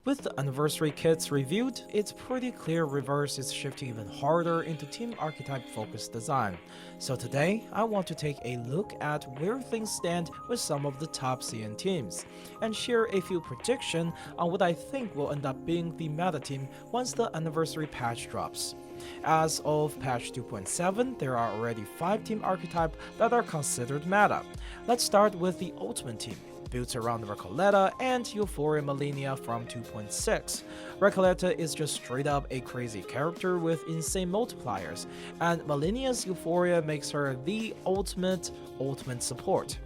With the anniversary kits reviewed, it's pretty clear Reverse is shifting even harder into team archetype focused design. So today, I want to take a look at where things stand with some of the top CN teams, and share a few predictions on what I think will end up being the meta team once the anniversary patch drops. As of patch 2.7, there are already 5 team archetypes that are considered meta. Let's start with the Ultimate Team, built around Recoleta and Euphoria Millennia from 2.6. Recoleta is just straight up a crazy character with insane multipliers, and Millennia's Euphoria makes her the ultimate support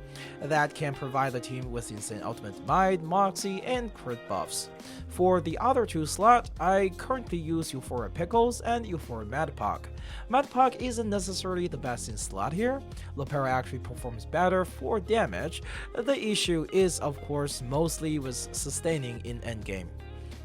that can provide the team with insane ultimate might, moxie, and crit buffs. For the other 2 slots, I currently use Euphoria Pickles and Euphoria Madpok. Madpok isn't necessarily the best in slot here. Lopera actually performs better for damage. The issue is of course mostly with sustaining in endgame.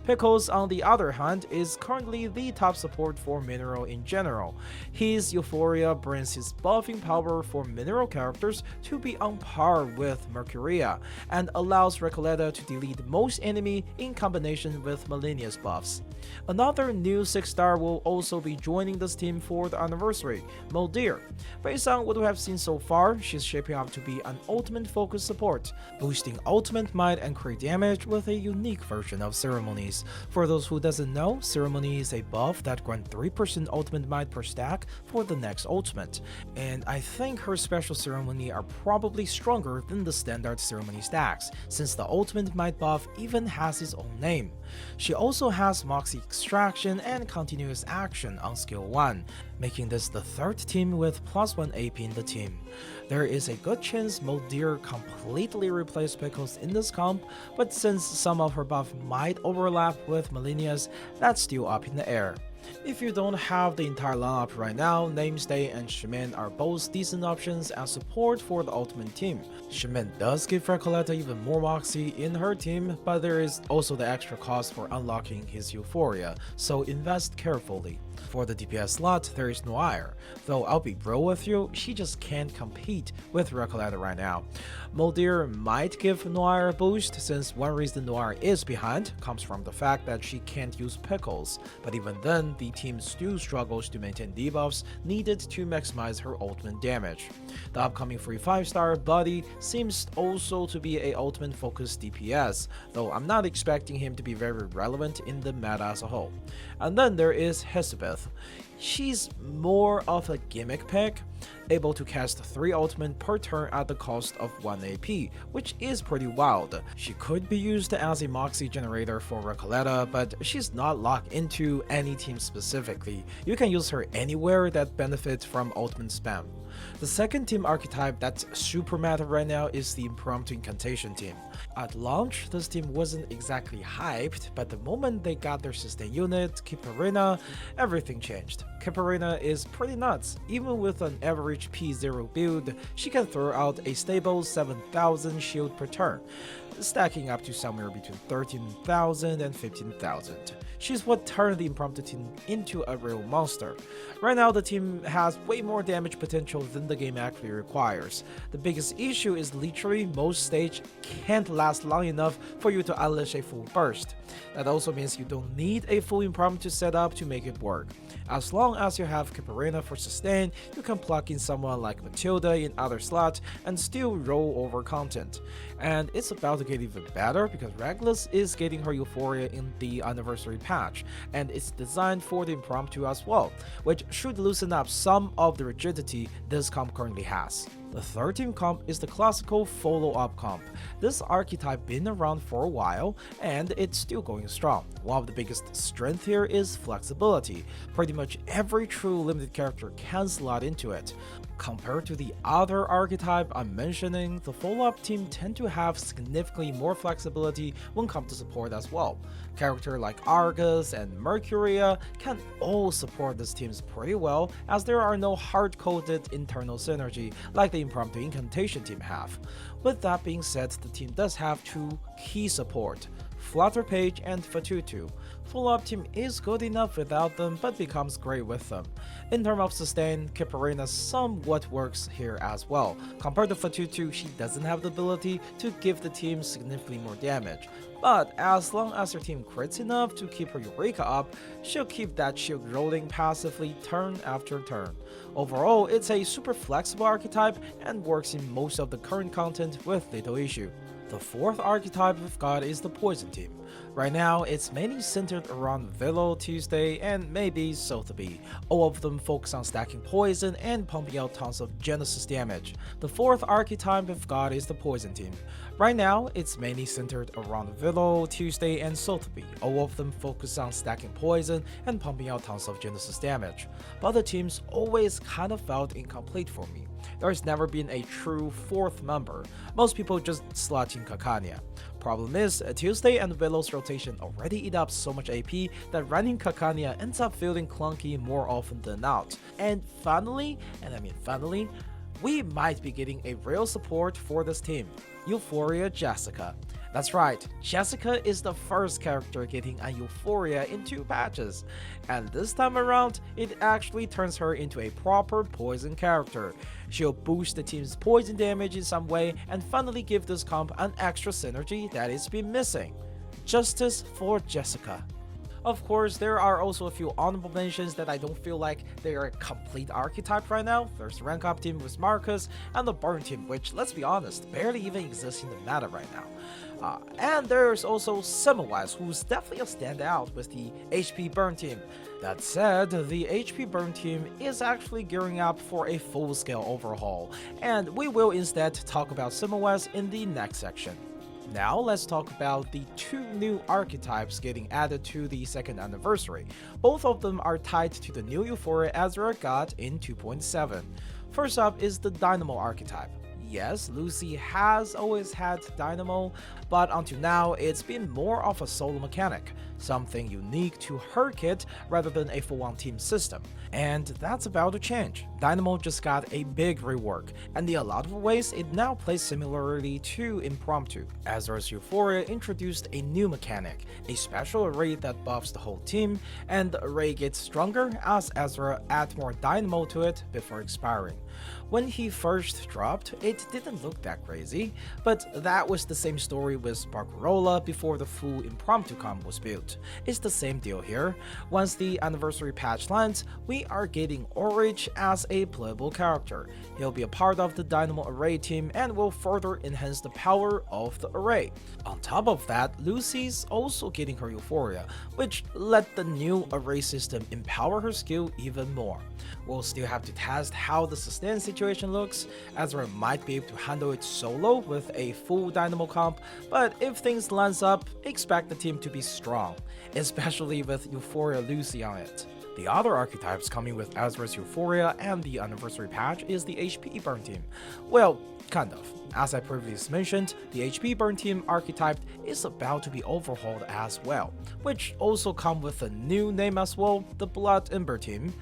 Pickles, on the other hand, is currently the top support for Mineral in general. His Euphoria brings his buffing power for Mineral characters to be on par with Mercuria, and allows Recoleta to delete most enemy in combination with Millennia's buffs. Another new 6-star will also be joining this team for the anniversary, Moldir. Based on what we have seen so far, she's shaping up to be an ultimate focus support, boosting ultimate might and crit damage with a unique version of ceremonies. For those who doesn't know, Ceremony is a buff that grants 3% ultimate might per stack for the next ultimate, and I think her special ceremony are probably stronger than the standard ceremony stacks, since the ultimate might buff even has its own name. She also has Moxie Extraction and Continuous Action on skill 1, making this the 3rd team with +1 AP in the team. There is a good chance Moldir completely replaces Pickles in this comp, but since some of her buff might overlap with Millennia's, that's still up in the air. If you don't have the entire lineup right now, Namestay and Shaman are both decent options as support for the ultimate team. Shaman does give Recoleta even more moxie in her team, but there is also the extra cost for unlocking his Euphoria, so invest carefully. For the DPS slot, there is Noir, though I'll be real with you, she just can't compete with Recoleta right now. Moldir might give Noir a boost, since one reason Noir is behind comes from the fact that she can't use Pickles, but even then, the team still struggles to maintain debuffs needed to maximize her ultimate damage. The upcoming free 5-star Buddy seems also to be a ultimate focused DPS, though I'm not expecting him to be very relevant in the meta as a whole. And then there is Hesabeth. She's more of a gimmick pick, able to cast 3 ultimate per turn at the cost of 1 AP, which is pretty wild. She could be used as a moxie generator for Recoleta, but she's not locked into any team specifically. You can use her anywhere that benefits from ultimate spam. The second team archetype that's super meta right now is the Impromptu Incantation team. At launch, this team wasn't exactly hyped, but the moment they got their sustain unit, Kiparina, everything changed. Kiparina is pretty nuts. Even with an average P0 build, she can throw out a stable 7,000 shield per turn, stacking up to somewhere between 13,000 and 15,000. She's what turned the Impromptu team into a real monster. Right now, the team has way more damage potential than the game actually requires. The biggest issue is literally most stage can't last long enough for you to unleash a full burst. That also means you don't need a full Impromptu setup to make it work. As long as you have Kiparina for sustain, you can plug in someone like Matilda in other slots and still roll over content. And it's about to get even better because Regulus is getting her Euphoria in the anniversary patch, and it's designed for the Impromptu as well, which should loosen up some of the rigidity this comp currently has. The third team comp is the classical follow-up comp. This archetype been around for a while, and it's still going strong. One of the biggest strengths here is flexibility. Pretty much every true limited character can slot into it. Compared to the other archetype I'm mentioning, the follow-up team tend to have significantly more flexibility when it comes to support as well. Characters like Argus and Mercuria can all support these teams pretty well, as there are no hard-coded internal synergy like the Impromptu Incantation team have. With that being said, the team does have 2 key support. Flutter Page, and Fatutu. Full Up Team is good enough without them but becomes great with them. In terms of sustain, Kiparina somewhat works here as well. Compared to Fatutu, she doesn't have the ability to give the team significantly more damage. But as long as her team crits enough to keep her Eureka up, she'll keep that shield rolling passively turn after turn. Overall, it's a super flexible archetype and works in most of the current content with little issue. The fourth archetype we've got is the Poison Team. Right now, it's mainly centered around Willow, Tuesday, and maybe Sotheby. All of them focus on stacking poison and pumping out tons of Genesis damage. The fourth archetype we've got is the Poison Team. Right now, it's mainly centered around Willow, Tuesday, and Sotheby. All of them focus on stacking poison and pumping out tons of Genesis damage. But the teams always kind of felt incomplete for me. There's never been a true fourth member. Most people just slot in Kakania. Problem is, Tuesday and Willow's rotation already eat up so much AP that running Kakania ends up feeling clunky more often than not. And finally, we might be getting a real support for this team. Euphoria Jessica. That's right, Jessica is the first character getting a Euphoria in 2 patches, and this time around, it actually turns her into a proper poison character. She'll boost the team's poison damage in some way and finally give this comp an extra synergy that it's been missing. Justice for Jessica. Of course, there are also a few honorable mentions that I don't feel like they are a complete archetype right now. There's the rank up team with Marcus, and the burn team, which, let's be honest, barely even exists in the meta right now. And there's also Semmelweis, who's definitely a standout with the HP burn team. That said, the HP burn team is actually gearing up for a full-scale overhaul, and we will instead talk about Semmelweis in the next section. Now let's talk about the 2 new archetypes getting added to the 2nd anniversary. Both of them are tied to the new Euphoria Ezra got in 2.7. First up is the Dynamo archetype. Yes, Lucy has always had Dynamo, but until now it's been more of a solo mechanic, something unique to her kit rather than a full-on team system. And that's about to change. Dynamo just got a big rework, and in a lot of ways it now plays similarly to Impromptu. Ezra's Euphoria introduced a new mechanic, a special array that buffs the whole team, and the array gets stronger as Ezra adds more Dynamo to it before expiring. When he first dropped, it didn't look that crazy, but that was the same story with Barcarola before the full Impromptu comp was built. It's the same deal here. Once the anniversary patch lands, we are getting Orich as a playable character. He'll be a part of the Dynamo Array team and will further enhance the power of the array. On top of that, Lucy's also getting her Euphoria, which let the new array system empower her skill even more. We'll still have to test how the sustain situation looks. Ezra might be able to handle it solo with a full Dynamo comp, but if things lines up, expect the team to be strong, especially with Euphoria Lucy on it. The other archetypes coming with Ezra's Euphoria and the anniversary patch is the HP burn team. Well, kind of. As I previously mentioned, the HP burn team archetype is about to be overhauled as well, which also comes with a new name as well, the Blood Ember team.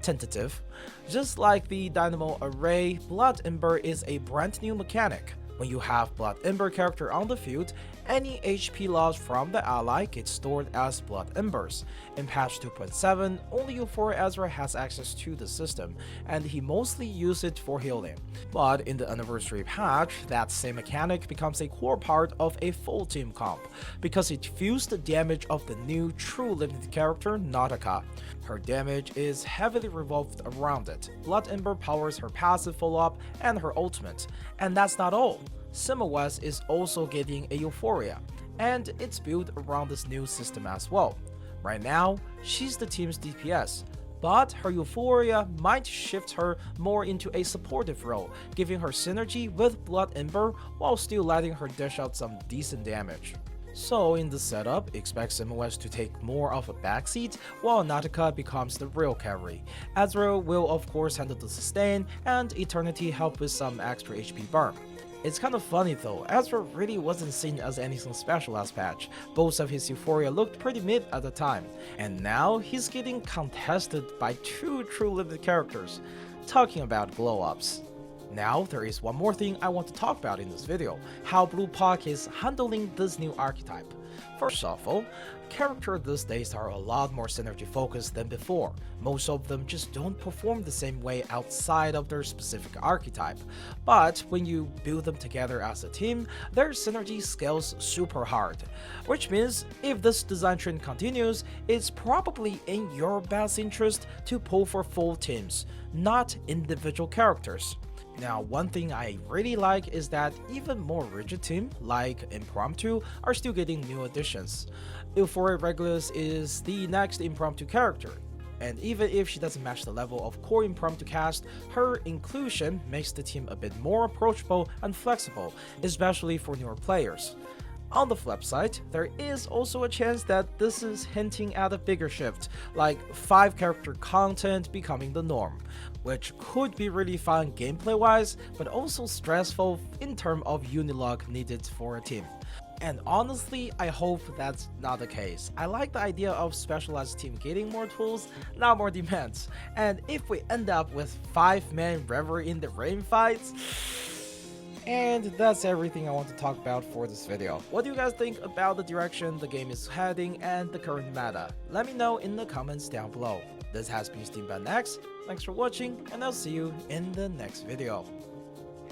Tentative. Just like the Dynamo Array, Blood Ember is a brand new mechanic. When you have Blood Ember character on the field, any HP loss from the ally gets stored as Blood Embers. In patch 2.7, only Euphoria Ezra has access to the system, and he mostly uses it for healing. But in the anniversary patch, that same mechanic becomes a core part of a full team comp, because it fuels the damage of the new true limited character Nautica. Her damage is heavily revolved around it. Blood Ember powers her passive follow-up and her ultimate, and that's not all. Semmelweis is also getting a Euphoria, and it's built around this new system as well. Right now, she's the team's DPS, but her Euphoria might shift her more into a supportive role, giving her synergy with Blood Ember while still letting her dish out some decent damage. So in the setup, expect Semmelweis to take more of a backseat, while Nautica becomes the real carry. Ezra will of course handle the sustain, and Eternity help with some extra HP burn. It's kind of funny though, Ezra really wasn't seen as anything special last patch. Both of his Euphoria looked pretty mid at the time, and now he's getting contested by 2 true limited characters. Talking about glow-ups. Now, there is one more thing I want to talk about in this video, how Blue Puck is handling this new archetype. First of all, characters these days are a lot more synergy focused than before. Most of them just don't perform the same way outside of their specific archetype. But when you build them together as a team, their synergy scales super hard. Which means if this design trend continues, it's probably in your best interest to pull for full teams, not individual characters. Now, one thing I really like is that even more rigid teams, like Impromptu, are still getting new additions. Euphoria Regulus is the next Impromptu character, and even if she doesn't match the level of core Impromptu cast, her inclusion makes the team a bit more approachable and flexible, especially for newer players. On the flip side, there is also a chance that this is hinting at a bigger shift, like 5 character content becoming the norm, which could be really fun gameplay wise, but also stressful in terms of unilog needed for a team. And honestly, I hope that's not the case. I like the idea of specialized team getting more tools, not more demands. And if we end up with 5-man Reverie in the rain fights, and that's everything I want to talk about for this video. What do you guys think about the direction the game is heading and the current meta? Let me know in the comments down below. This has been SteamBandX, thanks for watching, and I'll see you in the next video.